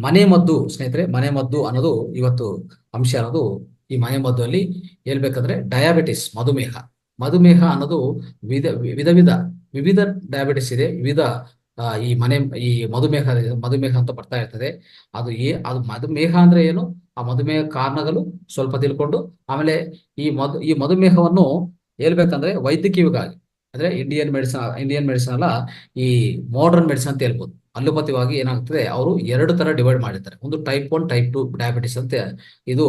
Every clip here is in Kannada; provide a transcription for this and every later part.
ಮನೆ ಮದ್ದು ಸ್ನೇಹಿತರೆ, ಮನೆ ಮದ್ದು ಅನ್ನೋದು ಇವತ್ತು ಅಂಶ ಅನ್ನೋದು. ಈ ಮನೆ ಮದ್ದು ಅಲ್ಲಿ ಹೇಳ್ಬೇಕಂದ್ರೆ ಡಯಾಬಿಟಿಸ್, ಮಧುಮೇಹ ಅನ್ನೋದು ವಿಧ ವಿಧ ವಿಧ ವಿವಿಧ ಡಯಾಬಿಟಿಸ್ ಇದೆ. ವಿವಿಧ ಈ ಈ ಮಧುಮೇಹ ಅಂತ ಬರ್ತಾ ಇರ್ತದೆ. ಅದು ಮಧುಮೇಹ ಅಂದ್ರೆ ಏನು, ಆ ಮಧುಮೇಹ ಕಾರಣಗಳು ಸ್ವಲ್ಪ ತಿಳ್ಕೊಂಡು, ಆಮೇಲೆ ಈ ಮಧುಮೇಹವನ್ನು ಹೇಳ್ಬೇಕಂದ್ರೆ ವೈದ್ಯಕೀಯವಾಗಿ ಅಂದ್ರೆ ಇಂಡಿಯನ್ ಮೆಡಿಸಿನ್ ಅಲ್ಲ, ಈ ಮಾಡರ್ನ್ ಮೆಡಿಸಿನ್ ಅಂತ ಹೇಳ್ಬೋದು. ಅಲೋಪತಿವಾಗಿ ಏನಾಗ್ತದೆ, ಅವರು ಎರಡು ತರ ಡಿವೈಡ್ ಮಾಡಿದ್ದಾರೆ. ಒಂದು ಟೈಪ್ 1 ಟೈಪ್ 2 ಡಯಾಬಿಟಿಸ್ ಅಂತ ಇದು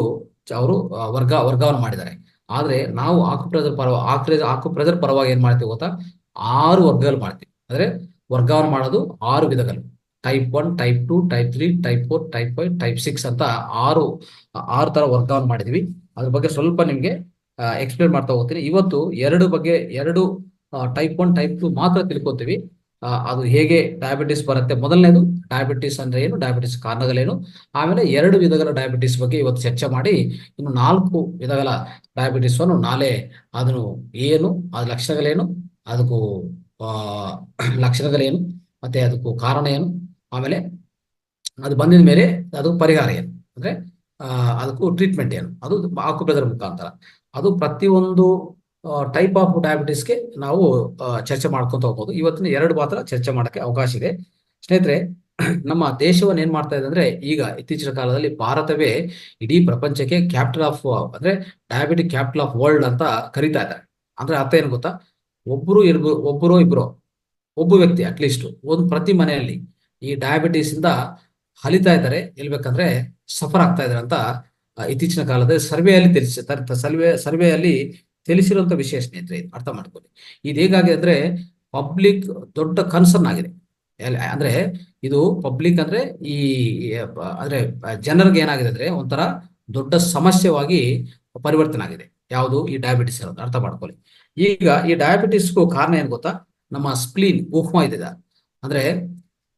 ಅವರು ವರ್ಗವನ್ನು ಮಾಡಿದ್ದಾರೆ. ಆದ್ರೆ ನಾವು ಆಕ್ಯುಪ್ರೆಷರ್ ಪರವಾಗಿ ಏನ್ ಮಾಡ್ತೀವಿ ಗೊತ್ತಾ, 6 ವರ್ಗಗಳು ಮಾಡ್ತೀವಿ. ಅಂದ್ರೆ ವರ್ಗಾವಣೆ ಮಾಡೋದು 6 ವಿಧಗಳು: type 1, type 2, type 3, type 4, type 5, type 6 ಅಂತ ಆರು ಆರು ತರ ವರ್ಗಾವಣೆ ಮಾಡಿದ್ವಿ. ಅದ್ರ ಬಗ್ಗೆ ಸ್ವಲ್ಪ ನಿಮ್ಗೆ ಎಕ್ಸ್ಪ್ಲೇನ್ ಮಾಡ್ತಾ ಹೋಗ್ತೀನಿ. ಇವತ್ತು ಎರಡು ಟೈಪ್ 1 ಟೈಪ್ 2 ಮಾತ್ರ ತಿಳ್ಕೊತೀವಿ. ಅದು ಹೇಗೆ ಡಯಾಬಿಟಿಸ್ ಬರುತ್ತೆ, ಮೊದಲನೇದು ಡಯಾಬಿಟಿಸ್ ಅಂದ್ರೆ ಏನು, ಡಯಾಬಿಟಿಸ್ ಕಾರಣಗಳೇನು, ಆಮೇಲೆ 2 ವಿಧಗಳ ಡಯಾಬಿಟಿಸ್ ಬಗ್ಗೆ ಇವತ್ತು ಚರ್ಚೆ ಮಾಡಿ, ಇನ್ನು 4 ವಿಧಗಳ ಡಯಾಬಿಟಿಸ್ ಅನ್ನು ನಾಳೆ ಅದನ್ನು ಏನು, ಅದ ಲಕ್ಷಣಗಳೇನು, ಅದಕ್ಕೂ ಲಕ್ಷಣಗಳೇನು, ಮತ್ತೆ ಅದಕ್ಕೂ ಕಾರಣ ಏನು, ಆಮೇಲೆ ಅದು ಬಂದಿದ ಮೇಲೆ ಅದು ಪರಿಹಾರ ಏನು, ಅಂದ್ರೆ ಅದಕ್ಕೂ ಟ್ರೀಟ್ಮೆಂಟ್ ಏನು, ಅದು ಆಕ್ಯುಪ್ರೆಷರ್ ಮುಖಾಂತರ. ಅದು ಪ್ರತಿಯೊಂದು ಟೈಪ್ ಆಫ್ ಡಯಾಬಿಟಿಸ್ಗೆ ನಾವು ಚರ್ಚೆ ಮಾಡ್ಕೊಂತ ಹೋಗ್ಬೋದು. ಇವತ್ತಿನ 2 ಮಾತ್ರ ಚರ್ಚೆ ಮಾಡಕ್ಕೆ ಅವಕಾಶ ಇದೆ ಸ್ನೇಹಿತರೆ. ನಮ್ಮ ದೇಶವನ್ನು ಏನ್ ಮಾಡ್ತಾ ಇದೆ ಅಂದ್ರೆ, ಈಗ ಇತ್ತೀಚಿನ ಕಾಲದಲ್ಲಿ ಭಾರತವೇ ಇಡೀ ಪ್ರಪಂಚಕ್ಕೆ ಕ್ಯಾಪಿಟಲ್ ಆಫ್ ಅಂದ್ರೆ ಡಯಾಬಿಟಿಕ್ ಕ್ಯಾಪಿಟಲ್ ಆಫ್ ವರ್ಲ್ಡ್ ಅಂತ ಕರೀತಾ ಇದ್ದಾರೆ. ಅಂದ್ರೆ ಅರ್ಥ ಏನು ಗೊತ್ತಾ, ಒಬ್ಬ ವ್ಯಕ್ತಿ ಅಟ್ಲೀಸ್ಟ್ ಪ್ರತಿ ಮನೆಯಲ್ಲಿ ಈ ಡಯಾಬಿಟಿಸ್ ಇಂದ ಹಲಿತಾ ಇದ್ದಾರೆ, ಹೇಳ್ಬೇಕಂದ್ರೆ ಸಫರ್ ಆಗ್ತಾ ಇದ್ದಾರೆ ಅಂತ ಇತ್ತೀಚಿನ ಕಾಲದ ಸರ್ವೆಯಲ್ಲಿ ತಿಳಿಸಿರುವಂತ ವಿಷಯ ಸ್ನೇಹಿತರೆ. ಅರ್ಥ ಮಾಡ್ಕೊಳ್ಳಿ. ಇದು ಹೇಗಾಗಿದೆ ಅಂದ್ರೆ, ಪಬ್ಲಿಕ್ ದೊಡ್ಡ ಕನ್ಸರ್ನ್ ಆಗಿದೆ. ಅಂದ್ರೆ ಇದು ಪಬ್ಲಿಕ್ ಅಂದ್ರೆ ಈ ಅಂದ್ರೆ ಜನರಿಗೆ ಏನಾಗಿದೆ ಅಂದ್ರೆ ಒಂಥರ ದೊಡ್ಡ ಸಮಸ್ಯೆವಾಗಿ ಪರಿವರ್ತನೆ ಆಗಿದೆ. ಯಾವುದು ಈ ಡಯಾಬಿಟಿಸ್ ಇರೋದು, ಅರ್ಥ ಮಾಡ್ಕೊಳ್ಳಿ. ಈಗ ಈ ಡಯಾಬಿಟಿಸ್ಗೂ ಕಾರಣ ಏನ್ ಗೊತ್ತಾ, ನಮ್ಮ ಸ್ಪ್ಲೀನ್ ಊಹ್ಮ ಇದೆ. ಅಂದ್ರೆ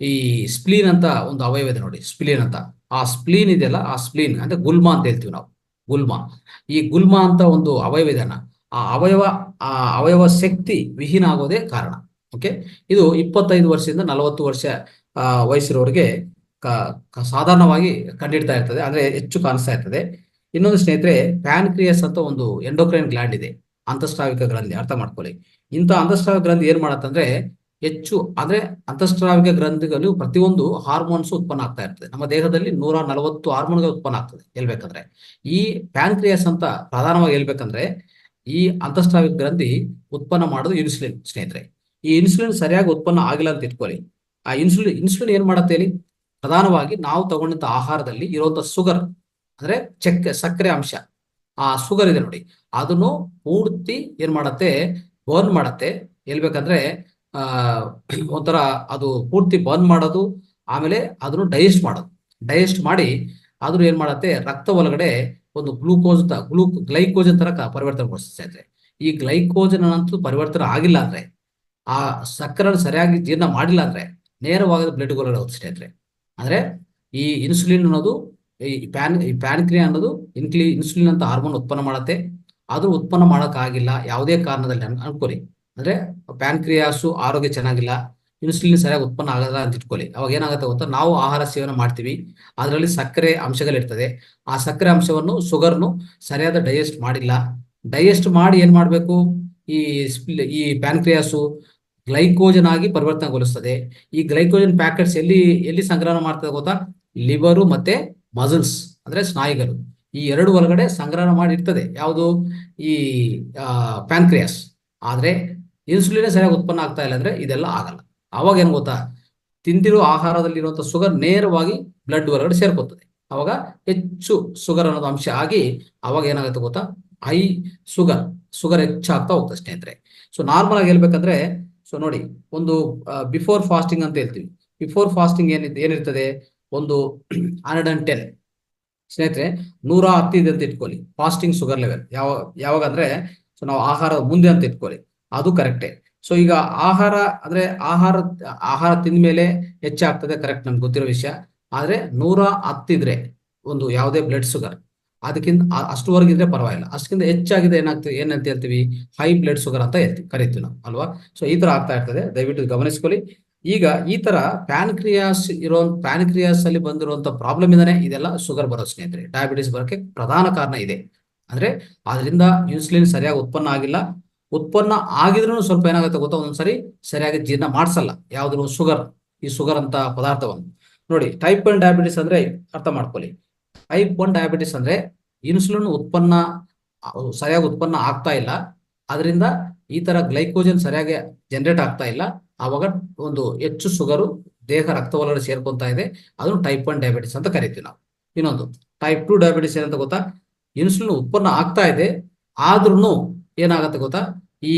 ಈ ಸ್ಪ್ಲೀನ್ ಅಂತ ಒಂದು ಅವಯವ ಇದೆ ನೋಡಿ, ಸ್ಪ್ಲೀನ್ ಅಂತ. ಆ ಸ್ಪ್ಲೀನ್ ಇದೆಯಲ್ಲ, ಆ ಸ್ಪ್ಲೀನ್ ಅಂದ್ರೆ ಗುಲ್ಮಾ ಅಂತ ಹೇಳ್ತೀವಿ ನಾವು. ಗುಲ್ಮಾ ಈ ಗುಲ್ಮಾ ಅಂತ ಒಂದು ಅವಯವ ಇದೆಯಲ್ಲ, ಆ ಅವಯವ ಶಕ್ತಿ ವಿಹೀನ ಆಗೋದೇ ಕಾರಣ. ಓಕೆ, ಇದು 25 ವರ್ಷದಿಂದ 40 ವರ್ಷ ವಯಸ್ಸಿರೋರಿಗೆ ಸಾಧಾರಣವಾಗಿ ಕಂಡಿಡ್ತಾ ಇರ್ತದೆ, ಅಂದ್ರೆ ಹೆಚ್ಚು ಕಾಣಿಸ್ತಾ ಇರ್ತದೆ. ಇನ್ನೊಂದು ಸ್ನೇಹಿತರೆ, ಪ್ಯಾನ್ಕ್ರಿಯಸ್ ಅಂತ ಒಂದು ಎಂಡೋಕ್ರೈನ್ ಗ್ಲ್ಯಾಂಡ್ ಇದೆ, ಅಂತಸ್ರಾವಿಕ ಗ್ರಂಥಿ. ಅರ್ಥ ಮಾಡ್ಕೊಳ್ಳಿ. ಇಂಥ ಅಂತಸ್ರಾವಿಕ ಗ್ರಂಥಿ ಏನ್ ಮಾಡತ್ತಂದ್ರೆ, ಹೆಚ್ಚು ಅಂದ್ರೆ ಅಂತಸ್ರಾವಿಕ ಗ್ರಂಥಿಗಳು ಪ್ರತಿಯೊಂದು ಹಾರ್ಮೋನ್ಸ್ ಉತ್ಪನ್ನ ಆಗ್ತಾ ಇರ್ತದೆ. ನಮ್ಮ ದೇಹದಲ್ಲಿ 140 ಹಾರ್ಮೋನ್ಗಳು ಉತ್ಪನ್ನ ಆಗ್ತದೆ ಹೇಳ್ಬೇಕಂದ್ರೆ. ಈ ಪ್ಯಾನ್ಕ್ರಿಯಸ್ ಅಂತ ಪ್ರಧಾನವಾಗಿ ಹೇಳ್ಬೇಕಂದ್ರೆ, ಈ ಅಂತಸ್ರಾವಿಕ ಗ್ರಂಥಿ ಉತ್ಪನ್ನ ಮಾಡೋದು ಇನ್ಸುಲಿನ್ ಸ್ನೇಹಿತರೆ. ಈ ಇನ್ಸುಲಿನ್ ಸರಿಯಾಗಿ ಉತ್ಪನ್ನ ಆಗಿಲ್ಲ ಅಂತ ಇಟ್ಕೊಳ್ಳಿ. ಆ ಇನ್ಸುಲಿನ್ ಏನ್ ಮಾಡತ್ತೆ ಹೇಳಿ, ಪ್ರಧಾನವಾಗಿ ನಾವು ತಗೊಂಡಂತ ಆಹಾರದಲ್ಲಿ ಇರುವಂತ ಶುಗರ್ ಅಂದ್ರೆ ಸಕ್ಕರೆ ಅಂಶ, ಆ ಶುಗರ್ ಇದೆ ನೋಡಿ, ಅದನ್ನು ಪೂರ್ತಿ ಏನ್ ಮಾಡತ್ತೆ, ಬರ್ನ್ ಮಾಡತ್ತೆ. ಹೇಳ್ಬೇಕಂದ್ರೆ ಆ ಒಂಥರ ಅದು ಪೂರ್ತಿ ಬರ್ನ್ ಮಾಡೋದು, ಆಮೇಲೆ ಅದನ್ನು ಡೈಜೆಸ್ಟ್ ಮಾಡಿ ಅದನ್ನು ಏನ್ ಮಾಡತ್ತೆ, ರಕ್ತ ಒಳಗಡೆ ಒಂದು ಗ್ಲೈಕೋಜನ್ ತರ ಪರಿವರ್ತನೆ. ಈ ಗ್ಲೈಕೋಜನ್ ಅಂತೂ ಪರಿವರ್ತನೆ ಆಗಿಲ್ಲ ಅಂದ್ರೆ, ಆ ಸಕ್ಕರೆ ಸರಿಯಾಗಿ ಜೀರ್ಣ ಮಾಡಿಲ್ಲ ಅಂದ್ರೆ ನೇರವಾಗಿ ಬ್ಲಡ್ ಒಳಗಡೆ ಹೋಗುತ್ತೆ ಸ್ನೇಹಿತರೆ. ಅಂದ್ರೆ ಈ ಇನ್ಸುಲಿನ್ ಅನ್ನೋದು ಈ ಪ್ಯಾನ್ಕ್ರಿಯಾ ಅನ್ನೋದು ಇನ್ಸುಲಿನ್ ಅಂತ ಹಾರ್ಮೋನ್ ಉತ್ಪನ್ನ ಮಾಡತ್ತೆ. ಅದು ಉತ್ಪನ್ನ ಮಾಡೋಕ್ಕಾಗಿಲ್ಲ ಯಾವುದೇ ಕಾರಣದಲ್ಲಿ ಅನ್ಕೊಳ್ಳಿ. ಅಂದ್ರೆ ಪ್ಯಾನ್ಕ್ರಿಯಾಸು ಆರೋಗ್ಯ ಚೆನ್ನಾಗಿಲ್ಲ, ಇನ್ಸುಲಿನ್ ಸರಿಯಾಗಿ ಉತ್ಪನ್ನ ಆಗಲ್ಲ ಅಂತ ಇಟ್ಕೊಳ್ಳಿ. ಅವಾಗ ಏನಾಗುತ್ತೆ ಗೊತ್ತಾ, ನಾವು ಆಹಾರ ಸೇವನೆ ಮಾಡ್ತೀವಿ, ಅದರಲ್ಲಿ ಸಕ್ಕರೆ ಅಂಶಗಳಿರ್ತದೆ. ಆ ಸಕ್ಕರೆ ಅಂಶವನ್ನು ಶುಗರ್ನು ಸರಿಯಾದ ಡೈಜೆಸ್ಟ್ ಮಾಡಿ ಏನ್ ಮಾಡ್ಬೇಕು, ಈ ಈ ಪ್ಯಾನ್ಕ್ರಿಯಾಸು ಗ್ಲೈಕೋಜನ್ ಆಗಿ ಪರಿವರ್ತನೆಗೊಳಿಸ್ತದೆ. ಈ ಗ್ಲೈಕೋಜನ್ ಪ್ಯಾಕೆಟ್ಸ್ ಎಲ್ಲಿ ಸಂಗ್ರಹಣ ಮಾಡ್ತದೆ ಗೊತ್ತಾ, ಲಿವರು ಮತ್ತೆ ಮಸಲ್ಸ್ ಅಂದ್ರೆ ಸ್ನಾಯುಗಳು, ಈ 2 ಒಳಗಡೆ ಸಂಗ್ರಹಣ ಮಾಡಿ ಇರ್ತದೆ. ಯಾವುದು, ಈ ಪ್ಯಾನ್ಕ್ರಿಯಾಸ್. ಆದ್ರೆ ಇನ್ಸುಲಿನ್ ಸರಿಯಾಗಿ ಉತ್ಪನ್ನ ಆಗ್ತಾ ಇಲ್ಲ ಅಂದ್ರೆ ಇದೆಲ್ಲ ಆಗಲ್ಲ. ಅವಾಗ ಏನ್ ಗೊತ್ತಾ, ತಿಂದಿರೋ ಆಹಾರದಲ್ಲಿ ಇರುವಂತಹ ಶುಗರ್ ನೇರವಾಗಿ ಬ್ಲಡ್ ಒಳಗಡೆ ಸೇರ್ಕೋತದೆ. ಅವಾಗ ಹೆಚ್ಚು ಶುಗರ್ ಅನ್ನೋದು ಅಂಶ ಆಗಿ ಅವಾಗ ಏನಾಗುತ್ತೆ ಗೊತ್ತಾ, ಹೈ ಶುಗರ್ ಹೆಚ್ಚಾಗ್ತಾ ಹೋಗ್ತದೆ ಸ್ನೇಹಿತರೆ. ಸೊ ನಾರ್ಮಲ್ ಆಗಿ ಹೇಳ್ಬೇಕಂದ್ರೆ, ಸೊ ನೋಡಿ, ಒಂದು ಬಿಫೋರ್ ಫಾಸ್ಟಿಂಗ್ ಅಂತ ಹೇಳ್ತೀವಿ. ಬಿಫೋರ್ ಫಾಸ್ಟಿಂಗ್ ಏನಿರ್ತದೆ, ಒಂದು 110 ಸ್ನೇಹಿತರೆ, 110 ಇದೆ ಅಂತ ಇಟ್ಕೊಳ್ಳಿ ಫಾಸ್ಟಿಂಗ್ ಶುಗರ್ ಲೆವೆಲ್. ಯಾವಾಗ ಅಂದ್ರೆ, ಸೊ ನಾವು ಆಹಾರ ಮುಂದೆ ಅಂತ ಇಟ್ಕೊಳ್ಳಿ, ಅದು ಕರೆಕ್ಟೇ. ಸೊ ಈಗ ಆಹಾರ ತಿಂದ ಮೇಲೆ ಹೆಚ್ಚಾಗ್ತದೆ, ಕರೆಕ್ಟ್, ನಮ್ಗೆ ಗೊತ್ತಿರೋ ವಿಷಯ. ಆದ್ರೆ 110 ಇದ್ರೆ ಒಂದು ಯಾವುದೇ ಬ್ಲಡ್ ಶುಗರ್, ಅದಕ್ಕಿಂತ ಅಷ್ಟುವರೆಗಿದ್ರೆ ಪರವಾಗಿಲ್ಲ. ಅಷ್ಟಕ್ಕಿಂತ ಹೆಚ್ಚಾಗಿದೆ ಏನಾಗ್ತದೆ, ಹೇಳ್ತೀವಿ, ಹೈ ಬ್ಲಡ್ ಶುಗರ್ ಅಂತ ಕರಿತೀವಿ ನಾವು, ಅಲ್ವಾ? ಸೊ ಈ ತರ ಆಗ್ತಾ ಇರ್ತದೆ, ದಯವಿಟ್ಟು ಗಮನಿಸ್ಕೊಳ್ಳಿ. ಈಗ ಈ ತರ ಪ್ಯಾನ್ಕ್ರಿಯಾಸ್ ಅಲ್ಲಿ ಬಂದಿರುವಂತ ಪ್ರಾಬ್ಲಮ್ ಇಂದಾನೆ ಇದೆಲ್ಲ ಶುಗರ್ ಬರೋ ಸ್ನೇಹಿತರೆ, ಡಯಾಬಿಟಿಸ್ ಬರೋಕ್ಕೆ ಪ್ರಧಾನ ಕಾರಣ ಇದೆ. ಅಂದ್ರೆ ಅದರಿಂದ ಇನ್ಸುಲಿನ್ ಸರಿಯಾಗಿ ಉತ್ಪನ್ನ ಆಗಿಲ್ಲ, ಉತ್ಪನ್ನ ಆಗಿದ್ರೂ ಸ್ವಲ್ಪ ಏನಾಗುತ್ತೆ ಗೊತ್ತಾ, ಒಂದೊಂದ್ಸರಿ ಸರಿಯಾಗಿ ಜೀರ್ಣ ಮಾಡಿಸಲ್ಲ ಯಾವ್ದು ಶುಗರ್ ಅಂತ ಪದಾರ್ಥವನ್ನು. ನೋಡಿ, ಟೈಪ್ 1 ಡಯಾಬಿಟಿಸ್ ಅಂದ್ರೆ ಅರ್ಥ ಮಾಡ್ಕೊಳ್ಳಿ. ಟೈಪ್ 1 ಡಯಾಬಿಟಿಸ್ ಅಂದ್ರೆ ಇನ್ಸುಲಿನ್ ಸರಿಯಾಗಿ ಉತ್ಪನ್ನ ಆಗ್ತಾ ಇಲ್ಲ, ಅದರಿಂದ ಈ ತರ ಗ್ಲೈಕೋಜನ್ ಸರಿಯಾಗಿ ಜನರೇಟ್ ಆಗ್ತಾ ಇಲ್ಲ, ಆವಾಗ ಒಂದು ಹೆಚ್ಚು ಶುಗರು ದೇಹ ರಕ್ತ ಒಳಗಡೆ ಸೇರ್ಕೊಂತಾ ಇದೆ, ಅದನ್ನು ಟೈಪ್ 1 ಡಯಾಬಿಟಿಸ್ ಅಂತ ಕರಿತೀವಿ ನಾವು. ಇನ್ನೊಂದು ಟೈಪ್ 2 ಡಯಾಬಿಟಿಸ್ ಏನಂತ ಗೊತ್ತಾ, ಇನ್ಸುಲಿನ್ ಉತ್ಪನ್ನ ಆಗ್ತಾ ಇದೆ, ಆದ್ರೂ ಏನಾಗುತ್ತೆ ಗೊತ್ತಾ, ಈ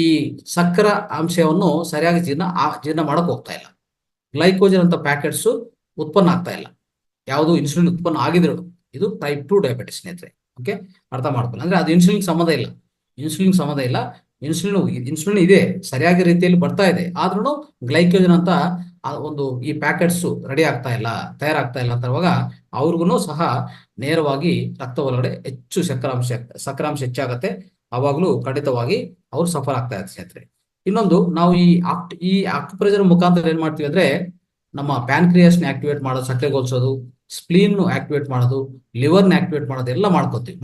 ಸಕ್ಕರ ಅಂಶವನ್ನು ಸರಿಯಾಗಿ ಜೀರ್ಣ ಮಾಡಕ್ ಹೋಗ್ತಾ ಇಲ್ಲ, ಗ್ಲೈಕೋಜನ್ ಅಂತ ಪ್ಯಾಕೆಟ್ಸ್ ಉತ್ಪನ್ನ ಆಗ್ತಾ ಇಲ್ಲ, ಯಾವುದು ಇನ್ಸುಲಿನ್ ಉತ್ಪನ್ನ ಆಗಿದ್ರು. ಇದು ಟೈಪ್ 2 ಡಯಾಬಿಟಿಸ್ ಸ್ನೇಹಿತರೆ. ಓಕೆ, ಅರ್ಥ ಮಾಡ್ಕೊಳ್ಳಿ. ಅಂದ್ರೆ ಅದು ಇನ್ಸುಲಿನ್ ಸಂಬಂಧ ಇಲ್ಲ, ಇನ್ಸುಲಿನ್ ಇದೆ, ಸರಿಯಾಗಿ ರೀತಿಯಲ್ಲಿ ಬರ್ತಾ ಇದೆ, ಆದ್ರೂ ಗ್ಲೈಕೋಜನ್ ಅಂತ ಒಂದು ಈ ಪ್ಯಾಕೆಟ್ಸ್ ರೆಡಿ ಆಗ್ತಾ ಇಲ್ಲ, ತಯಾರಾಗ್ತಾ ಇಲ್ಲ ಅಂತ ಇರುವಾಗ ಅವ್ರಿಗೂ ಸಹ ನೇರವಾಗಿ ರಕ್ತ ಒಳಗಡೆ ಹೆಚ್ಚು ಸಕ್ಕರಾಂಶ ಹೆಚ್ಚಾಗತ್ತೆ, ಅವಾಗಲೂ ಖಂಡಿತವಾಗಿ ಅವ್ರು ಸಫರ್ ಆಗ್ತಾ ಇರ್ತಾರೆ ಸ್ನೇಹಿತರೆ. ಇನ್ನೊಂದು, ನಾವು ಈ ಆಕ್ಯುಪ್ರೆಷರ್ ಮುಖಾಂತರ ಏನ್ ಮಾಡ್ತೀವಿ ಅಂದ್ರೆ, ನಮ್ಮ ಪ್ಯಾನ್ಕ್ರಿಯಾಸ್ನ ಆಕ್ಟಿವೇಟ್ ಮಾಡೋದು, ಸಕ್ರೆಗೊಳಿಸೋದು, ಸ್ಪ್ಲೀನ್ ಆಕ್ಟಿವೇಟ್ ಮಾಡೋದು, ಲಿವರ್ನ ಆಕ್ಟಿವೇಟ್ ಮಾಡೋದು ಎಲ್ಲ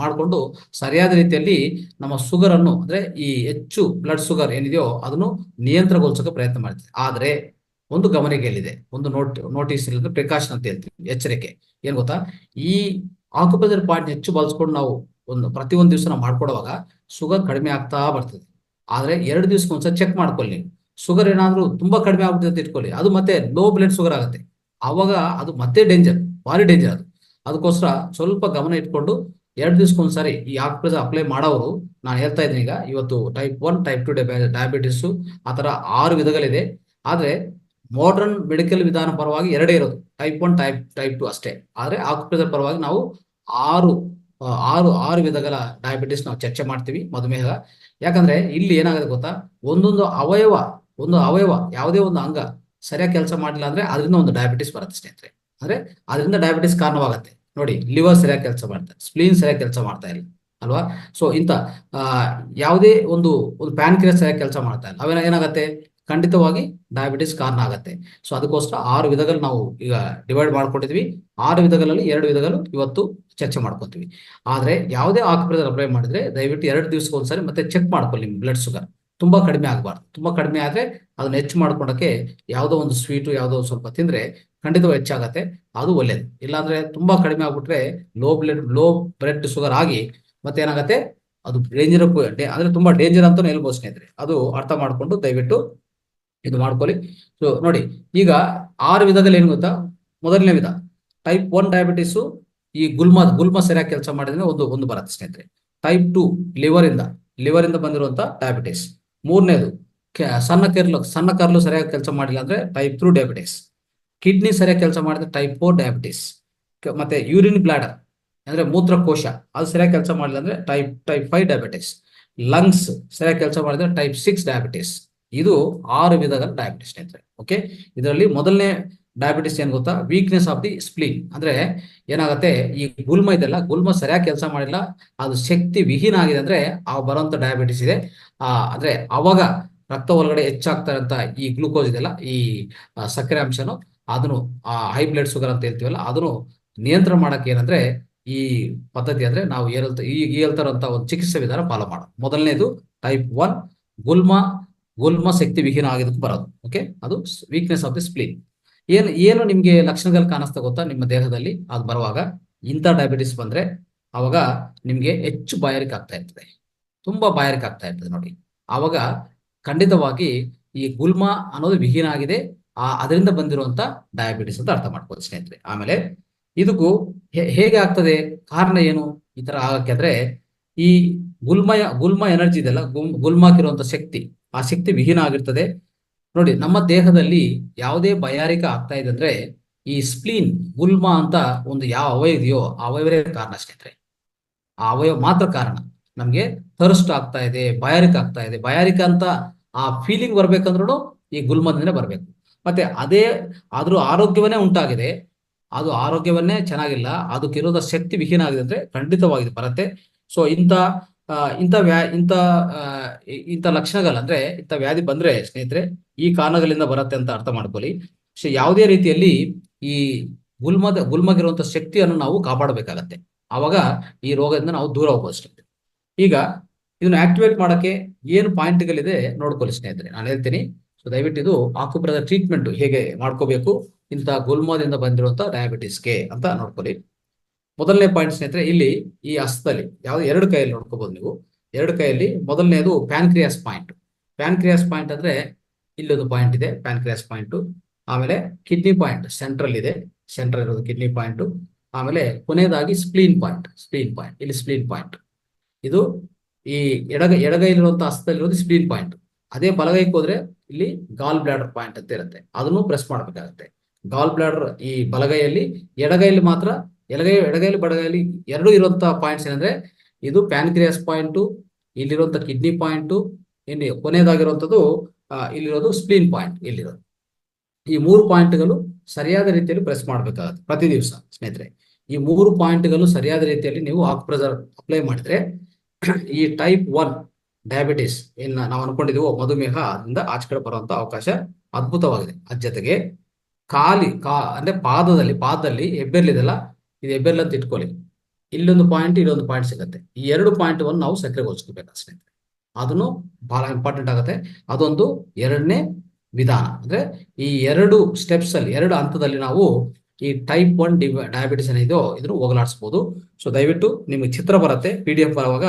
ಮಾಡ್ಕೊಂಡು ಸರಿಯಾದ ರೀತಿಯಲ್ಲಿ ನಮ್ಮ ಶುಗರ್ ಅನ್ನು, ಅಂದ್ರೆ ಈ ಹೆಚ್ಚು ಬ್ಲಡ್ ಶುಗರ್ ಏನಿದೆಯೋ ಅದನ್ನು ನಿಯಂತ್ರಣಗೊಳಿಸೋಕೆ ಪ್ರಯತ್ನ ಮಾಡ್ತೀವಿ. ಆದ್ರೆ ಒಂದು ಗಮನಿಕೆಯಲ್ಲಿದೆ, ಒಂದು ನೋಟಿಸ್ ಇಲ್ಲದ್ರೆ ಪ್ರಿಕಾಷನ್ ಅಂತ ಹೇಳ್ತೀವಿ, ಎಚ್ಚರಿಕೆ. ಏನ್ ಗೊತ್ತಾ, ಈ ಆಕ್ಯುಪ್ರೆಷರ್ ಪಾಯಿಂಟ್ ಹೆಚ್ಚು ಬಳಸ್ಕೊಂಡು ನಾವು ಪ್ರತಿಯೊಂದು ದಿವಸ ನಾವು ಮಾಡ್ಕೊಡುವಾಗ ಶುಗರ್ ಕಡಿಮೆ ಆಗ್ತಾ ಬರ್ತದೆ. ಆದ್ರೆ 2 ದಿವಸಕ್ಕೆ ಒಂದ್ಸಲ ಚೆಕ್ ಮಾಡ್ಕೊಳ್ಳಿ ನೀವು. ಶುಗರ್ ಏನಾದ್ರೂ ತುಂಬಾ ಕಡಿಮೆ ಆಗ್ಬಿಡುತ್ತೆ ಅಂತ ಇಟ್ಕೊಳ್ಳಿ, ಅದು ಮತ್ತೆ ಲೋ ಬ್ಲಡ್ ಶುಗರ್ ಆಗುತ್ತೆ, ಅವಾಗ ಅದು ಮತ್ತೆ ಭಾರಿ ಡೇಂಜರ್ ಅದು. ಅದಕ್ಕೋಸ್ಕರ ಸ್ವಲ್ಪ ಗಮನ ಇಟ್ಕೊಂಡು 2 ದಿವಸಕ್ಕೆ ಒಂದ್ಸರಿ ಈ ಆಕ್ಯುಪ್ರೆಷರ್ ಅಪ್ಲೈ ಮಾಡೋರು, ನಾನು ಹೇಳ್ತಾ ಇದ್ದೀನಿ ಈಗ, ಇವತ್ತು ಟೈಪ್ 1 ಟೈಪ್ 2 ಡಯಾಬಿಟಿಸ್ ಆ ತರ 6 ವಿಧಗಳಿದೆ. ಆದ್ರೆ ಮಾಡರ್ನ್ ಮೆಡಿಕಲ್ ವಿಧಾನ ಪರವಾಗಿ 2 ಇರೋದು, ಟೈಪ್ 1 ಟೈಪ್ 2 ಅಷ್ಟೇ. ಆದ್ರೆ ಆಕ್ಯುಪ್ರೆಷರ್ ಪರವಾಗಿ ನಾವು ಆರು ಆರು ವಿಧಗಳ ಡಯಾಬಿಟಿಸ್ ನಾವು ಚರ್ಚೆ ಮಾಡ್ತೀವಿ, ಮಧುಮೇಹ. ಯಾಕಂದ್ರೆ ಇಲ್ಲಿ ಏನಾಗುತ್ತೆ ಗೊತ್ತಾ, ಒಂದು ಅವಯವ ಯಾವುದೇ ಒಂದು ಅಂಗ ಸರಿಯಾಗಿ ಕೆಲಸ ಮಾಡಿಲ್ಲ ಅಂದ್ರೆ ಅದರಿಂದ ಒಂದು ಡಯಾಬಿಟಿಸ್ ಬರುತ್ತೆ ಸ್ನೇಹಿತರೆ. ಅಂದ್ರೆ ಅದರಿಂದ ಡಯಾಬಿಟಿಸ್ ಕಾರಣವಾಗುತ್ತೆ. ನೋಡಿ, ಲಿವರ್ ಸರಿಯಾಗಿ ಕೆಲಸ ಮಾಡ್ತಾರೆ, ಸ್ಪ್ಲೀನ್ ಸರಿಯಾಗಿ ಕೆಲಸ ಮಾಡ್ತಾ ಇಲ್ಲ ಅಲ್ವಾ. ಸೊ ಇಂಥ ಯಾವುದೇ ಒಂದು ಪ್ಯಾನ್ಕ್ರಿಯಾಸ್ ಸರಿಯಾಗಿ ಕೆಲಸ ಮಾಡ್ತಾ ಇಲ್ಲ, ಅವೇನ ಏನಾಗುತ್ತೆ, ಖಂಡಿತವಾಗಿ ಡಯಾಬಿಟಿಸ್ ಕಾರಣ ಆಗತ್ತೆ. ಸೊ ಅದಕ್ಕೋಸ್ಕರ 6 ವಿಧಗಳು ನಾವು ಈಗ ಡಿವೈಡ್ ಮಾಡ್ಕೊಂಡಿದ್ವಿ. 6 ವಿಧಗಳಲ್ಲಿ 2 ವಿಧಗಳು ಇವತ್ತು ಚರ್ಚೆ ಮಾಡ್ಕೊತೀವಿ. ಆದ್ರೆ ಯಾವುದೇ ಆಕ್ಯುಪ್ರೆಷರ್ ಅಪ್ಲೈ ಮಾಡಿದ್ರೆ ದಯವಿಟ್ಟು 2 ದಿವಸಕ್ಕೆ ಒಂದ್ಸರಿ ಮತ್ತೆ ಚೆಕ್ ಮಾಡ್ಕೊಳ್ಳಿ. ನಿಮ್ ಬ್ಲಡ್ ಶುಗರ್ ತುಂಬಾ ಕಡಿಮೆ ಆಗಬಾರ್ದು. ತುಂಬಾ ಕಡಿಮೆ ಆದ್ರೆ ಅದನ್ನ ಹೆಚ್ಚು ಮಾಡ್ಕೊಳಕ್ಕೆ ಯಾವುದೋ ಒಂದು ಸ್ವೀಟು ಯಾವುದೋ ಸ್ವಲ್ಪ ತಿಂದ್ರೆ ಖಂಡಿತವಾಗಿ ಹೆಚ್ಚಾಗತ್ತೆ, ಅದು ಒಳ್ಳೇದು. ಇಲ್ಲಾಂದ್ರೆ ತುಂಬಾ ಕಡಿಮೆ ಆಗ್ಬಿಟ್ರೆ ಲೋ ಬ್ಲಡ್ ಶುಗರ್ ಆಗಿ ಮತ್ತೆ ಏನಾಗತ್ತೆ, ಅದು ಡೇಂಜರ್, ಅಂದ್ರೆ ತುಂಬಾ ಡೇಂಜರ್ ಅಂತ ಹೇಳ್ಬೋದು ಸ್ನೇಹಿತರೆ. ಅದು ಅರ್ಥ ಮಾಡ್ಕೊಂಡು ದಯವಿಟ್ಟು ಇದು ಮಾಡ್ಕೊಳ್ಳಿ. ಸೊ ನೋಡಿ, ಈಗ 6 ವಿಧಗಳು ಏನು ಗೊತ್ತಾ. ಮೊದಲನೇ ವಿಧ ಟೈಪ್ 1 ಡಯಾಬಿಟಿಸ್, ಈ ಗುಲ್ಮ ಸರಿಯಾಗಿ ಕೆಲಸ ಮಾಡಿದ್ರೆ ಒಂದು ಬರುತ್ತೆ ಸ್ನೇಹಿತರೆ. ಟೈಪ್ 2 ಲಿವರ್ ಇಂದ ಬಂದಿರುವಂತ ಡಯಾಬಿಟಿಸ್. ಮೂರನೇದು ಸಣ್ಣ ಕರ್ಲು ಸರಿಯಾಗಿ ಕೆಲಸ ಮಾಡಿಲ್ಲ ಅಂದ್ರೆ ಟೈಪ್ 3 ಡಯಾಬಿಟಿಸ್. ಕಿಡ್ನಿ ಸರಿಯಾಗಿ ಕೆಲಸ ಮಾಡಿದ್ರೆ ಟೈಪ್ 4 ಡಯಾಬಿಟಿಸ್. ಮತ್ತೆ ಯೂರಿನ್ ಬ್ಲಾಡರ್ ಅಂದ್ರೆ ಮೂತ್ರಕೋಶ ಅದು ಸರಿಯಾಗಿ ಕೆಲಸ ಮಾಡಿಲ್ಲ ಅಂದ್ರೆ ಟೈಪ್ 5 ಡಯಾಬಿಟಿಸ್. ಲಂಗ್ಸ್ ಸರಿಯಾಗಿ ಕೆಲಸ ಮಾಡಿದ್ರೆ ಟೈಪ್ 6 ಡಯಾಬಿಟಿಸ್. ಇದು 6 ವಿಧಗಳ ಡಯಾಬಿಟಿಸ್ ಸ್ನೇಹಿತರೆ. ಓಕೆ, ಇದರಲ್ಲಿ ಮೊದಲನೇ ಡಯಾಬಿಟಿಸ್ ಏನ್ ಗೊತ್ತಾ, ವೀಕ್ನೆಸ್ ಆಫ್ ದಿ ಸ್ಪ್ಲೀನ್. ಅಂದ್ರೆ ಏನಾಗುತ್ತೆ, ಈ ಗುಲ್ಮ ಸರಿಯಾಗಿ ಕೆಲಸ ಮಾಡಿಲ್ಲ, ಅದು ಶಕ್ತಿ ವಿಹೀನ ಆಗಿದೆ ಅಂದ್ರೆ ಬರುವಂತ ಡಯಾಬಿಟಿಸ್ ಇದೆ. ಅಂದ್ರೆ ಅವಾಗ ರಕ್ತ ಒಳಗಡೆ ಹೆಚ್ಚಾಗ್ತಾ ಇರೋಂತ ಈ ಗ್ಲೂಕೋಸ್ ಇದೆಲ್ಲ, ಈ ಸಕ್ಕರೆ ಅಂಶನು, ಅದನ್ನು ಹೈ ಬ್ಲಡ್ ಶುಗರ್ ಅಂತ ಹೇಳ್ತೀವಲ್ಲ, ಅದನ್ನು ನಿಯಂತ್ರಣ ಮಾಡಕ್ಕೆ ಏನಂದ್ರೆ ಈ ಪದ್ಧತಿ ಅಂದ್ರೆ ನಾವು ಹೇಳ್ತಾ ಇರುವಂತ ಒಂದು ಚಿಕಿತ್ಸೆ ವಿಧಾನ ಫಾಲೋ ಮಾಡೋದು. ಮೊದಲನೇದು ಟೈಪ್ 1 ಗುಲ್ಮ ಶಕ್ತಿ ವಿಹೀನ ಆಗಿದ್ದಕ್ಕೆ ಬರೋದು. ಓಕೆ, ಅದು ವೀಕ್ನೆಸ್ ಆಫ್ ದಿ ಸ್ಪ್ಲೀನ್. ಏನು ನಿಮ್ಗೆ ಲಕ್ಷಣಗಳು ಕಾಣಿಸ್ತಾ ಗೊತ್ತಾ ನಿಮ್ಮ ದೇಹದಲ್ಲಿ ಅದು ಬರುವಾಗ, ಇಂಥ ಡಯಾಬಿಟಿಸ್ ಬಂದ್ರೆ ಅವಾಗ ನಿಮ್ಗೆ ಹೆಚ್ಚು ಬಾಯಾರಿಕೆ ಆಗ್ತಾ ಇರ್ತದೆ, ತುಂಬಾ ಬಾಯಾರಿಕೆ ಆಗ್ತಾ ಇರ್ತದೆ. ನೋಡಿ, ಅವಾಗ ಖಂಡಿತವಾಗಿ ಈ ಗುಲ್ಮ ಅನ್ನೋದು ವಿಹೀನ ಆಗಿದೆ, ಅದರಿಂದ ಬಂದಿರುವಂತ ಡಯಾಬಿಟಿಸ್ ಅಂತ ಅರ್ಥ ಮಾಡ್ಬೋದು ಸ್ನೇಹಿತರೆ. ಆಮೇಲೆ ಇದಕ್ಕೂ ಹೇಗೆ ಆಗ್ತದೆ, ಕಾರಣ ಏನು ಈ ತರ ಆಗಕ್ಕೆ ಅಂದ್ರೆ, ಈ ಗುಲ್ಮ ಎನರ್ಜಿ ಇದೆಲ್ಲ, ಗುಲ್ಮಕ್ಕಿರುವಂತ ಶಕ್ತಿ, ಆ ಶಕ್ತಿ ವಿಹೀನ ಆಗಿರ್ತದೆ. ನೋಡಿ, ನಮ್ಮ ದೇಹದಲ್ಲಿ ಯಾವುದೇ ಬಾಯಾರಿಕೆ ಆಗ್ತಾ ಇದೆ ಅಂದ್ರೆ ಈ ಸ್ಪ್ಲೀನ್, ಗುಲ್ಮ ಅಂತ ಒಂದು ಯಾವ ಅವಯವ ಇದೆಯೋ ಆ ಅವಯವೇ ಕಾರಣ ಸ್ನೇಹಿತರೆ. ಆ ಅವಯವ ಮಾತ್ರ ಕಾರಣ. ನಮ್ಗೆ ಥರ್ಸ್ಟ್ ಆಗ್ತಾ ಇದೆ, ಬಾಯಾರಿಕೆ ಆಗ್ತಾ ಇದೆ, ಬಾಯಾರಿಕೆ ಅಂತ ಆ ಫೀಲಿಂಗ್ ಬರ್ಬೇಕಂದ್ರೂ ಈ ಗುಲ್ಮದಿಂದನೇ ಬರ್ಬೇಕು. ಮತ್ತೆ ಆದ್ರೂ ಆರೋಗ್ಯವನ್ನೇ ಉಂಟಾಗಿದೆ, ಅದು ಆರೋಗ್ಯವನ್ನೇ ಚೆನ್ನಾಗಿಲ್ಲ, ಅದಕ್ಕಿರೋದ ಶಕ್ತಿ ವಿಹೀನ ಆಗಿದೆ ಅಂದ್ರೆ ಖಂಡಿತವಾಗಿ ಬರುತ್ತೆ. ಸೊ ಇಂಥ ಇಂಥ ಇಂಥ ಲಕ್ಷಣಗಳು ಇಂಥ ವ್ಯಾಧಿ ಬಂದ್ರೆ ಸ್ನೇಹಿತರೆ ಈ ಕಾರಣಗಳಿಂದ ಬರುತ್ತೆ ಅಂತ ಅರ್ಥ ಮಾಡ್ಕೊಳ್ಳಿ. ಸೊ ಯಾವುದೇ ರೀತಿಯಲ್ಲಿ ಈ ಗುಲ್ಮಗಿರುವಂತ ಶಕ್ತಿಯನ್ನು ನಾವು ಕಾಪಾಡಬೇಕಾಗತ್ತೆ. ಆವಾಗ ಈ ರೋಗದಿಂದ ನಾವು ದೂರ ಹೋಗ್ಬೋದು ಸ್ನೇಹಿತರೆ. ಈಗ ಇದನ್ನ ಆಕ್ಟಿವೇಟ್ ಮಾಡಕ್ಕೆ ಏನು ಪಾಯಿಂಟ್ಗಳಿದೆ ನೋಡ್ಕೊಳ್ಳಿ ಸ್ನೇಹಿತರೆ, ನಾನು ಹೇಳ್ತೀನಿ. ಸೊ ದಯವಿಟ್ಟು ಇದು ಆಕುಪ್ರದರ್ ಟ್ರೀಟ್ಮೆಂಟ್ ಹೇಗೆ ಮಾಡ್ಕೋಬೇಕು ಇಂಥ ಗುಲ್ಮದಿಂದ ಬಂದಿರುವಂತ ಡಯಾಬಿಟಿಸ್ಗೆ ಅಂತ ನೋಡ್ಕೊಳ್ಳಿ. ಮೊದಲನೇ ಪಾಯಿಂಟ್ ಸ್ನೇಹಿತರೆ, ಇಲ್ಲಿ ಈ ಹಸ್ತದಲ್ಲಿ ಯಾವ್ದು ಎರಡು ಕೈಯಲ್ಲಿ ನೋಡ್ಕೋಬಹುದು ನೀವು. ಎರಡು ಕೈಯಲ್ಲಿ ಮೊದಲನೇದು ಪ್ಯಾನ್ಕ್ರಿಯಾಸ್ ಪಾಯಿಂಟ್. ಪ್ಯಾನ್ಕ್ರಿಯಾಸ್ ಪಾಯಿಂಟ್ ಅಂದ್ರೆ ಇಲ್ಲೊಂದು ಪಾಯಿಂಟ್ ಇದೆ, ಪ್ಯಾನ್ಕ್ರಿಯಾಸ್ ಪಾಯಿಂಟ್. ಆಮೇಲೆ ಕಿಡ್ನಿ ಪಾಯಿಂಟ್ ಸೆಂಟ್ರಲ್ ಇದೆ, ಸೆಂಟ್ರಲ್ ಇರೋದು ಕಿಡ್ನಿ ಪಾಯಿಂಟ್. ಆಮೇಲೆ ಕೊನೆಯದಾಗಿ ಸ್ಪ್ಲೀನ್ ಪಾಯಿಂಟ್, ಇಲ್ಲಿ ಸ್ಪ್ಲೀನ್ ಪಾಯಿಂಟ್. ಇದು ಈ ಎಡಗೈಲಿರುವಂತಹ ಹಸ್ತದಲ್ಲಿರೋದು ಸ್ಪ್ಲೀನ್ ಪಾಯಿಂಟ್. ಅದೇ ಬಲಗೈಗೆ ಹೋದ್ರೆ ಇಲ್ಲಿ ಗಾಲ್ ಬ್ಲಾಡರ್ ಪಾಯಿಂಟ್ ಅಂತ ಇರುತ್ತೆ, ಅದನ್ನು ಪ್ರೆಸ್ ಮಾಡಬೇಕಾಗುತ್ತೆ. ಗಾಲ್ ಬ್ಲಾಡರ್ ಈ ಬಲಗೈಯಲ್ಲಿ, ಎಡಗೈಯಲ್ಲಿ ಮಾತ್ರ ಎಡಗೈಲಿ ಬಡಗೈಲಿ ಎರಡೂ ಇರುವಂತಹ ಪಾಯಿಂಟ್ಸ್ ಏನಂದ್ರೆ ಇದು ಪ್ಯಾನ್ಕ್ರಿಯಾಸ್ ಪಾಯಿಂಟ್, ಇಲ್ಲಿರುವಂತ ಕಿಡ್ನಿ ಪಾಯಿಂಟ್, ಇನ್ನು ಕೊನೆಯದಾಗಿರುವಂಥದ್ದು ಇಲ್ಲಿರೋದು ಸ್ಪ್ಲೀನ್ ಪಾಯಿಂಟ್ ಇಲ್ಲಿರೋದು. ಈ 3 ಪಾಯಿಂಟ್ಗಳು ಸರಿಯಾದ ರೀತಿಯಲ್ಲಿ ಪ್ರೆಸ್ ಮಾಡಬೇಕಾಗುತ್ತೆ ಪ್ರತಿ ದಿವಸ ಸ್ನೇಹಿತರೆ. ಈ 3 ಪಾಯಿಂಟ್ಗಳು ಸರಿಯಾದ ರೀತಿಯಲ್ಲಿ ನೀವು ಆಕ್ಯುಪ್ರೆಷರ್ ಅಪ್ಲೈ ಮಾಡಿದ್ರೆ ಈ ಟೈಪ್ 1 ಡಯಾಬಿಟಿಸ್ ನಾವು ಅನ್ಕೊಂಡಿದೀವೋ ಮಧುಮೇಹದಿಂದ ಆಚೆ ಕಡೆ ಬರುವಂತ ಅವಕಾಶ ಅದ್ಭುತವಾಗಿದೆ. ಅದ್ರ ಜೊತೆಗೆ ಅಂದ್ರೆ ಪಾದದಲ್ಲಿ ಹೆಬ್ಬೆರ್ಲಿದೆಲ್ಲ, ಇದು ಹೆಬ್ಬೆರ್ಲ್ ಅಂತ ಇಟ್ಕೊಳ್ಳಿ. ಇಲ್ಲೊಂದು ಪಾಯಿಂಟ್ ಸಿಗುತ್ತೆ. ಈ 2 ಪಾಯಿಂಟ್ ನಾವು ಸಕ್ರಿಯಗೊಳಿಸ್ಕೋಬೇಕು ಸ್ನೇಹಿತರೆ. ಅದನ್ನು ಬಹಳ ಇಂಪಾರ್ಟೆಂಟ್ ಆಗುತ್ತೆ. ಅದೊಂದು ಎರಡನೇ ವಿಧಾನ. ಅಂದ್ರೆ ಈ 2 ಸ್ಟೆಪ್ಸ್ ಅಲ್ಲಿ, 2 ಹಂತದಲ್ಲಿ ನಾವು ಈ ಟೈಪ್ 1 ಡಯಾಬಿಟಿಸ್ ಏನಿದೆಯೋ ಇದನ್ನು ಹೋಗಲಾಡಿಸಬಹುದು. ಸೊ ದಯವಿಟ್ಟು ನಿಮಗೆ ಚಿತ್ರ ಬರುತ್ತೆ PDF ಬರುವಾಗ,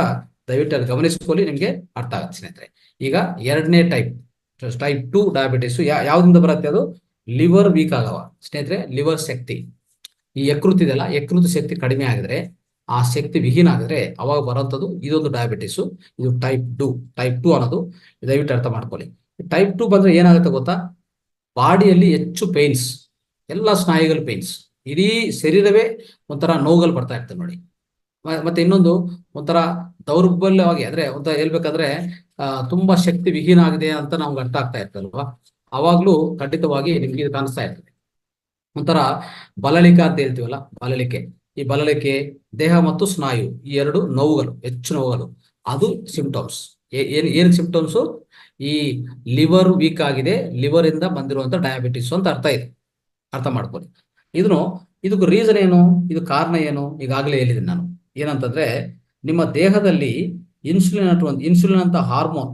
ದಯವಿಟ್ಟು ಅಲ್ಲಿ ಗಮನಿಸಿಕೊಳ್ಳಿ, ನಿಮಗೆ ಅರ್ಥ ಆಗುತ್ತೆ ಸ್ನೇಹಿತರೆ. ಈಗ ಎರಡನೇ ಟೈಪ್ 2 ಡಯಾಬಿಟಿಸ್ ಯಾವ್ದಿಂದ ಬರುತ್ತೆ? ಅದು ಲಿವರ್ ವೀಕ್ ಆಗವ ಸ್ನೇಹಿತರೆ. ಲಿವರ್ ಶಕ್ತಿ, ಈ ಯಕೃತ್ ಇದೆಲ್ಲ, ಯಕೃತ್ ಶಕ್ತಿ ಕಡಿಮೆ ಆಗಿದ್ರೆ, ಆ ಶಕ್ತಿ ವಿಹೀನ ಆಗಿದ್ರೆ ಅವಾಗ ಬರುವಂಥದ್ದು ಇದೊಂದು ಡಯಾಬಿಟಿಸ್. ಇದು ಟೈಪ್ 2 ಅನ್ನೋದು ದಯವಿಟ್ಟು ಅರ್ಥ ಮಾಡ್ಕೊಳ್ಳಿ. ಟೈಪ್ 2 ಬಂದ್ರೆ ಏನಾಗುತ್ತೆ ಗೊತ್ತಾ? ಬಾಡಿಯಲ್ಲಿ ಹೆಚ್ಚು ಪೇನ್ಸ್, ಎಲ್ಲ ಸ್ನಾಯುಗಳು ಪೇನ್ಸ್, ಇಡೀ ಶರೀರವೇ ಒಂಥರ ನೋವುಗಳು ಬರ್ತಾ ಇರ್ತದೆ ನೋಡಿ. ಮತ್ತೆ ಇನ್ನೊಂದು ಒಂಥರ ದೌರ್ಬಲ್ಯವಾಗಿ, ಅಂದ್ರೆ ಒಂಥರ ಹೇಳ್ಬೇಕಂದ್ರೆ ತುಂಬಾ ಶಕ್ತಿ ವಿಹೀನ ಆಗಿದೆ ಅಂತ ನಮ್ಗೆ ಅರ್ಥ ಆಗ್ತಾ ಇರ್ತಲ್ವಾ? ಅವಾಗ್ಲೂ ಖಂಡಿತವಾಗಿ ನಿಮ್ಗೆ ಇದು ಕಾಣಿಸ್ತಾ ಇರ್ತದೆ. ಒಂಥರ ಬಳಲಿಕೆ ಅಂತ ಹೇಳ್ತೀವಲ್ಲ, ಈ ಬಳಲಿಕೆ, ದೇಹ ಮತ್ತು ಸ್ನಾಯು ಈ 2 ನೋವುಗಳು, ಹೆಚ್ಚು ನೋವುಗಳು, ಅದು ಸಿಂಪ್ಟಮ್ಸ್. ಏನ್ ಸಿಂಪ್ಟಮ್ಸ್? ಈ ಲಿವರ್ ವೀಕ್ ಆಗಿದೆ, ಲಿವರ್ ಇಂದ ಬಂದಿರುವಂತ ಡಯಾಬಿಟಿಸ್ ಅಂತ ಅರ್ಥ ಮಾಡ್ಕೊಳ್ಳಿ. ಇದಕ್ಕೆ ರೀಸನ್ ಏನು, ಇದು ಕಾರಣ ಏನು? ಈಗಾಗಲೇ ಹೇಳಿದ್ದೀನಿ ನಾನು. ಏನಂತಂದ್ರೆ ನಿಮ್ಮ ದೇಹದಲ್ಲಿ ಇನ್ಸುಲಿನ್ ಅಂತ ಹಾರ್ಮೋನ್,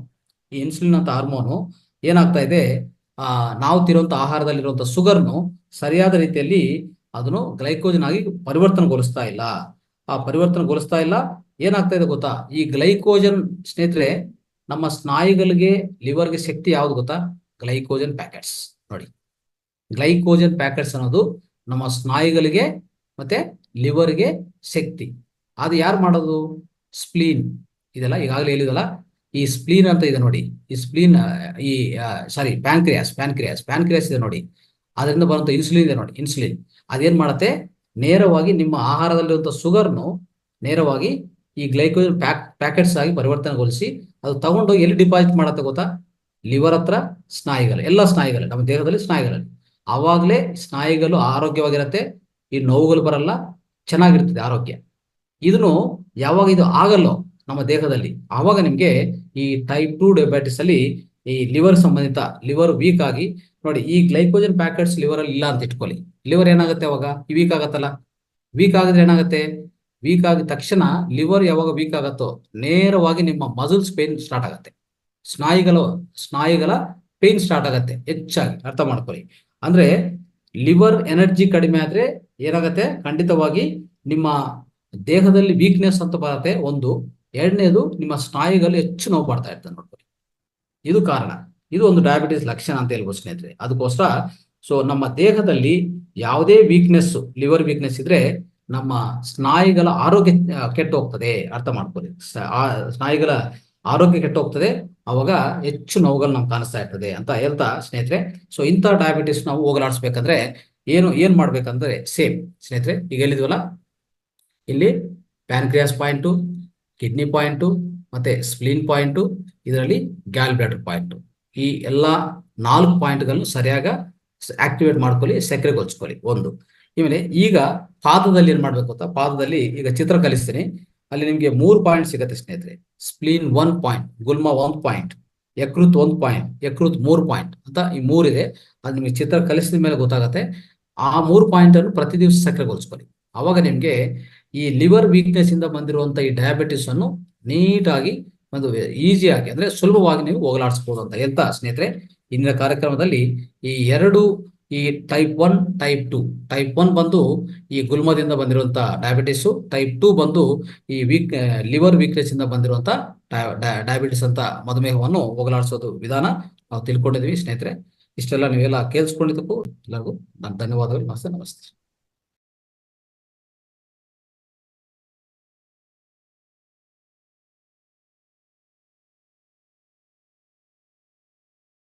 ಈ ಇನ್ಸುಲಿನ್ ಅಂತ ಹಾರ್ಮೋನು ಏನಾಗ್ತಾ ಇದೆ, ನಾವು ತಿರುವಂತ ಆಹಾರದಲ್ಲಿರುವಂತ ಶುಗರ್ನು ಸರಿಯಾದ ರೀತಿಯಲ್ಲಿ ಅದನ್ನು ಗ್ಲೈಕೋಜನ್ ಆಗಿ ಪರಿವರ್ತನೆಗೊಳಿಸ್ತಾ ಇಲ್ಲ. ಏನಾಗ್ತಾ ಇದೆ ಗೊತ್ತಾ? ಈ ಗ್ಲೈಕೋಜನ್ ಸ್ನೇಹಿತರೆ, ನಮ್ಮ ಸ್ನಾಯುಗಳಿಗೆ, ಲಿವರ್ಗೆ ಶಕ್ತಿ ಯಾವ್ದು ಗೊತ್ತಾ? Glycogen packets. ನೋಡಿ, ಗ್ಲೈಕೋಜನ್ ಪ್ಯಾಕೆಟ್ಸ್ ಅನ್ನೋದು ನಮ್ಮ ಸ್ನಾಯುಗಳಿಗೆ ಮತ್ತೆ ಲಿವರ್ಗೆ ಶಕ್ತಿ. ಅದು ಯಾರು ಮಾಡೋದು? ಸ್ಪ್ಲೀನ್. ಇದೆಲ್ಲ ಈಗಾಗಲೇ ಹೇಳಿದಲ್ಲ, ಈ ಸ್ಪ್ಲೀನ್ ಅಂತ ಇದೆ ನೋಡಿ. ಈ ಸ್ಪ್ಲೀನ್ ಪ್ಯಾನ್ಕ್ರಿಯಾಸ್ ಇದೆ ನೋಡಿ. ಅದರಿಂದ ಬರುವಂತ ಇನ್ಸುಲಿನ್ ಇದೆ ನೋಡಿ, ಇನ್ಸುಲಿನ್ ಅದೇನ್ ಮಾಡುತ್ತೆ? ನೇರವಾಗಿ ನಿಮ್ಮ ಆಹಾರದಲ್ಲಿರುವಂತ ಶುಗರ್ನು ನೇರವಾಗಿ ಈ ಗ್ಲೈಕೋಜನ್ ಪ್ಯಾಕೆಟ್ಸ್ ಆಗಿ ಪರಿವರ್ತನೆಗೊಳಿಸಿ ಅದು ತಗೊಂಡೋಗಿ ಎಲ್ಲಿ ಡಿಪಾಸಿಟ್ ಮಾಡುತ್ತೆ ಗೊತ್ತಾ? ಲಿವರ್ ಹತ್ರ, ಎಲ್ಲ ಸ್ನಾಯುಗಳು, ನಮ್ಮ ದೇಹದಲ್ಲಿ ಸ್ನಾಯುಗಳಲ್ಲಿ. ಆವಾಗಲೇ ಸ್ನಾಯುಗಳು ಆರೋಗ್ಯವಾಗಿರುತ್ತೆ, ಈ ನೋವುಗಳು ಬರಲ್ಲ, ಚೆನ್ನಾಗಿರ್ತದೆ ಆರೋಗ್ಯ. ಇದನ್ನು ಯಾವಾಗ ಇದು ಆಗಲ್ಲೋ ನಮ್ಮ ದೇಹದಲ್ಲಿ, ಆವಾಗ ನಿಮ್ಗೆ ಈ ಟೈಪ್ 2 ಡಯಾಬಿಟಿಸ್ ಅಲ್ಲಿ ಈ ಲಿವರ್ ವೀಕ್ ಆಗಿ ನೋಡಿ, ಈ ಗ್ಲೈಕೋಜನ್ ಪ್ಯಾಕೆಟ್ಸ್ ಲಿವರ್ ಅಲ್ಲಿ ಇಲ್ಲ ಅಂತ ಇಟ್ಕೊಳ್ಳಿ. ಲಿವರ್ ಏನಾಗುತ್ತೆ ಅವಾಗ? ವೀಕ್ ಆಗತ್ತಲ್ಲ. ವೀಕ್ ಆಗಿದ್ರೆ ಏನಾಗುತ್ತೆ? ವೀಕ್ ಆಗಿದ ತಕ್ಷಣ ಲಿವರ್ ಯಾವಾಗ ವೀಕ್ ಆಗತ್ತೋ ನೇರವಾಗಿ ನಿಮ್ಮ ಮಸಲ್ಸ್ ಪೇನ್ ಸ್ಟಾರ್ಟ್ ಆಗತ್ತೆ, ಸ್ನಾಯುಗಳ ಪೇನ್ ಸ್ಟಾರ್ಟ್ ಆಗತ್ತೆ ಹೆಚ್ಚಾಗಿ. ಅರ್ಥ ಮಾಡ್ಕೊಳ್ಳಿ. ಅಂದ್ರೆ ಲಿವರ್ ಎನರ್ಜಿ ಕಡಿಮೆ ಆದ್ರೆ ಏನಾಗತ್ತೆ? ಖಂಡಿತವಾಗಿ ನಿಮ್ಮ ದೇಹದಲ್ಲಿ ವೀಕ್ನೆಸ್ ಅಂತ ಬರುತ್ತೆ ಒಂದು. ಎರಡನೇದು, ನಿಮ್ಮ ಸ್ನಾಯುಗಳು ಹೆಚ್ಚು ನೋವು ಬರ್ತಾ ಇರ್ತದೆ ನೋಡ್ಕೊಳ್ಳಿ. ಇದು ಕಾರಣ. ಇದು ಒಂದು ಡಯಾಬಿಟಿಸ್ ಲಕ್ಷಣ ಅಂತ ಹೇಳ್ಬೋದು ಸ್ನೇಹಿತರೆ. ಅದಕ್ಕೋಸ್ಕರ ಸೊ ನಮ್ಮ ದೇಹದಲ್ಲಿ ಯಾವುದೇ ಲಿವರ್ ವೀಕ್ನೆಸ್ ಇದ್ರೆ ನಮ್ಮ ಸ್ನಾಯುಗಳ ಆರೋಗ್ಯ ಕೆಟ್ಟು ಹೋಗ್ತದೆ. ಅರ್ಥ ಮಾಡ್ಕೊಳ್ಳಿ, ಸ್ನಾಯುಗಳ ಆರೋಗ್ಯ ಕೆಟ್ಟು ಹೋಗ್ತದೆ, ಅವಾಗ ಹೆಚ್ಚು ನೋವುಗಳು ನಮ್ಗೆ ಕಾಣಿಸ್ತಾ ಇರ್ತದೆ ಅಂತ ಹೇಳ್ತಾ ಸ್ನೇಹಿತರೆ. ಸೊ ಇಂಥ ಡಯಾಬಿಟಿಸ್ ನಾವು ಹೋಗಲಾಡಿಸ್ಬೇಕಂದ್ರೆ ಏನ್ ಮಾಡ್ಬೇಕಂದ್ರೆ ಸೇಮ್ ಸ್ನೇಹಿತರೆ, ಈಗ ಹೇಳಿದ್ವಲ್ಲ, ಇಲ್ಲಿ ಪ್ಯಾನ್ಕ್ರಿಯಾಸ್ ಪಾಯಿಂಟು, ಕಿಡ್ನಿ ಪಾಯಿಂಟು, ಮತ್ತೆ ಸ್ಪ್ಲೀನ್ ಪಾಯಿಂಟು, ಇದರಲ್ಲಿ ಗ್ಯಾಲ್ ಬ್ಲಾಡರ್ ಪಾಯಿಂಟು, ಈ ಎಲ್ಲಾ 4 ಪಾಯಿಂಟ್ಗಳನ್ನು ಸರಿಯಾಗಿ ಆಕ್ಟಿವೇಟ್ ಮಾಡ್ಕೊಳ್ಳಿ, ಸಕ್ರಿಯಗೊಳಿಸ್ಕೊಳ್ಳಿ ಒಂದು. ಆಮೇಲೆ ಈಗ ಪಾದದಲ್ಲಿ ಏನ್ ಮಾಡ್ಬೇಕು ಗೊತ್ತಾ? ಪಾದದಲ್ಲಿ ಈಗ ಚಿತ್ರ ಕಲಿಸ್ತೀನಿ. ಅಲ್ಲಿ ನಿಮಗೆ 3 ಪಾಯಿಂಟ್ ಸಿಗುತ್ತೆ ಸ್ನೇಹಿತರೆ. ಸ್ಪ್ಲೀನ್ 1 ಪಾಯಿಂಟ್, ಗುಲ್ಮ 1 ಪಾಯಿಂಟ್, ಯಕೃತ್ 1 ಪಾಯಿಂಟ್, ಯಕೃತ್ 3 ಪಾಯಿಂಟ್ ಅಂತ ಈ ಮೂರಿದೆ. ಅದು ನಿಮಗೆ ಚಿತ್ರ ಕಲಿಸಿದ ಮೇಲೆ ಗೊತ್ತಾಗುತ್ತೆ. ಆ 3 ಪಾಯಿಂಟ್ ಅನ್ನು ಪ್ರತಿ ದಿವಸ ಸಕ್ರಿಯಗೊಳಿಸ್ಕೊಳ್ಳಿ. ಅವಾಗ ನಿಮಗೆ ಈ ಲಿವರ್ ವೀಕ್ನೆಸ್ ಇಂದ ಬಂದಿರುವಂತ ಈ ಡಯಾಬಿಟಿಸ್ ಅನ್ನು ನೀಟಾಗಿ ಒಂದು ಈಸಿಯಾಗಿ ಅಂದ್ರೆ ಸುಲಭವಾಗಿ ನೀವು ಹೋಗಲಾಡಿಸಬಹುದು ಅಂತ ಹೇಳ್ತಾ ಸ್ನೇಹಿತರೆ, ಇಂದಿನ ಕಾರ್ಯಕ್ರಮದಲ್ಲಿ ಈ ಎರಡು, ಈ ಟೈಪ್ 1, ಟೈಪ್ 1 ಬಂದು ಈ ಗುಲ್ಮದಿಂದ ಬಂದಿರುವಂತ ಡಯಾಬಿಟಿಸ್, ಟೈಪ್ 2 ಬಂದು ಈ ಲಿವರ್ ವೀಕ್ನೆಸ್ ಇಂದ ಬಂದಿರುವಂತ ಡಯಾಬಿಟಿಸ್ ಅಂತ ಮಧುಮೇಹವನ್ನು ಹೋಗಲಾಡಿಸೋದು ವಿಧಾನ ನಾವು ತಿಳ್ಕೊಂಡಿದ್ವಿ ಸ್ನೇಹಿತರೆ. ಇಷ್ಟೆಲ್ಲ ನೀವೆಲ್ಲ ಕೇಳಿಸ್ಕೊಂಡಿದ್ದಕ್ಕೂ ಎಲ್ಲರಿಗೂ ನಾನು ಧನ್ಯವಾದಗಳು. ನಮಸ್ತೆ.